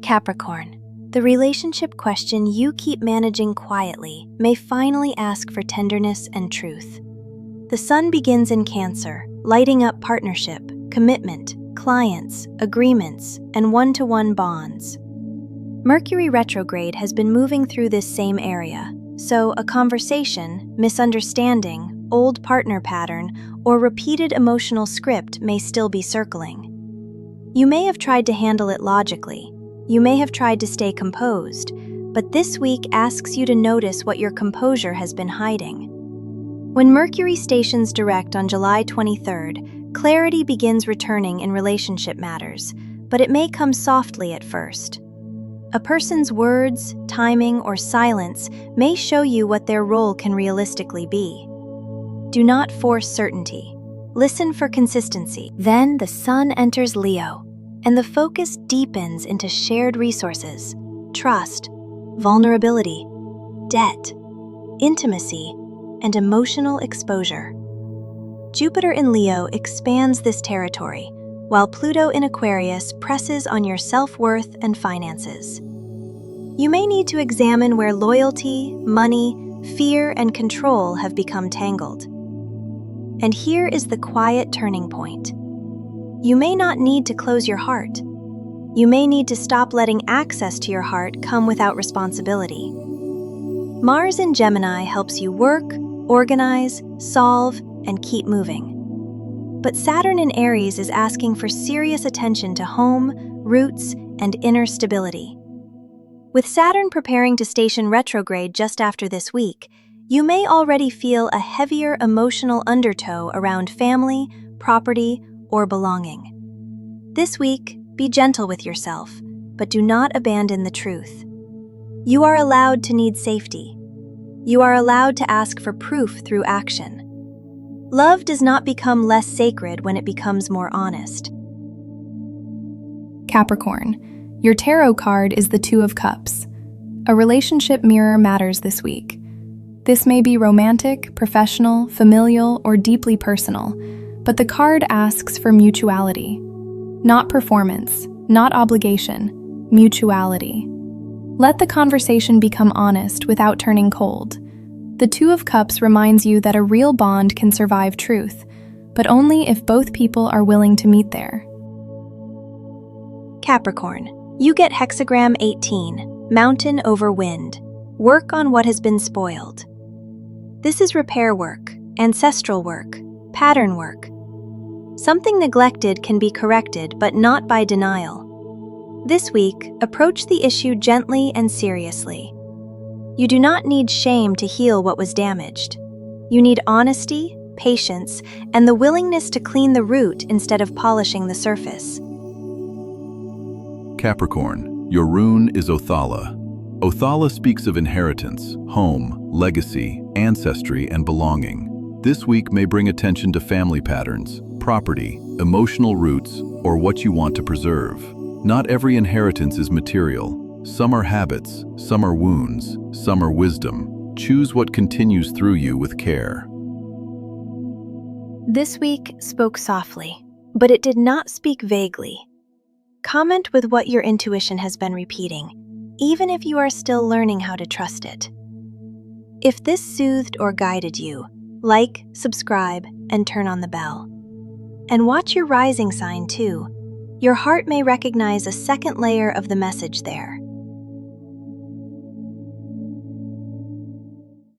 Capricorn, the relationship question you keep managing quietly may finally ask for tenderness and truth. The sun begins in Cancer, lighting up partnership, commitment, clients, agreements, and one-to-one bonds. Mercury retrograde has been moving through this same area, so a conversation, misunderstanding, old partner pattern, or repeated emotional script may still be circling. You may have tried to handle it logically. You may have tried to stay composed, but this week asks you to notice what your composure has been hiding. When Mercury stations direct on July 23rd, clarity begins returning in relationship matters, but it may come softly at first. A person's words, timing, or silence may show you what their role can realistically be. Do not force certainty. Listen for consistency. Then the sun enters Leo, and the focus deepens into shared resources, trust, vulnerability, debt, intimacy, and emotional exposure. Jupiter in Leo expands this territory, while Pluto in Aquarius presses on your self-worth and finances. You may need to examine where loyalty, money, fear, and control have become tangled. And here is the quiet turning point. You may not need to close your heart. You may need to stop letting access to your heart come without responsibility. Mars in Gemini helps you work, organize, solve, and keep moving. But Saturn in Aries is asking for serious attention to home, roots, and inner stability. With Saturn preparing to station retrograde just after this week, you may already feel a heavier emotional undertow around family, property, or belonging. This week, be gentle with yourself, but do not abandon the truth. You are allowed to need safety. You are allowed to ask for proof through action. Love does not become less sacred when it becomes more honest. Capricorn, your tarot card is the Two of Cups. A relationship mirror matters this week. This may be romantic, professional, familial, or deeply personal, but the card asks for mutuality. Not performance, not obligation, mutuality. Let the conversation become honest without turning cold. The Two of Cups reminds you that a real bond can survive truth, but only if both people are willing to meet there. Capricorn, you get hexagram 18, mountain over wind. Work on what has been spoiled. This is repair work, ancestral work, pattern work. Something neglected can be corrected, but not by denial. This week, approach the issue gently and seriously. You do not need shame to heal what was damaged. You need honesty, patience, and the willingness to clean the root instead of polishing the surface. Capricorn, your rune is Othala. Othala speaks of inheritance, home, legacy, ancestry, and belonging. This week may bring attention to family patterns, property, emotional roots, or what you want to preserve. Not every inheritance is material. Some are habits, some are wounds, some are wisdom. Choose what continues through you with care. This week spoke softly, but it did not speak vaguely. Comment with what your intuition has been repeating, even if you are still learning how to trust it. If this soothed or guided you, like, subscribe, and turn on the bell. And watch your rising sign too. Your heart may recognize a second layer of the message there.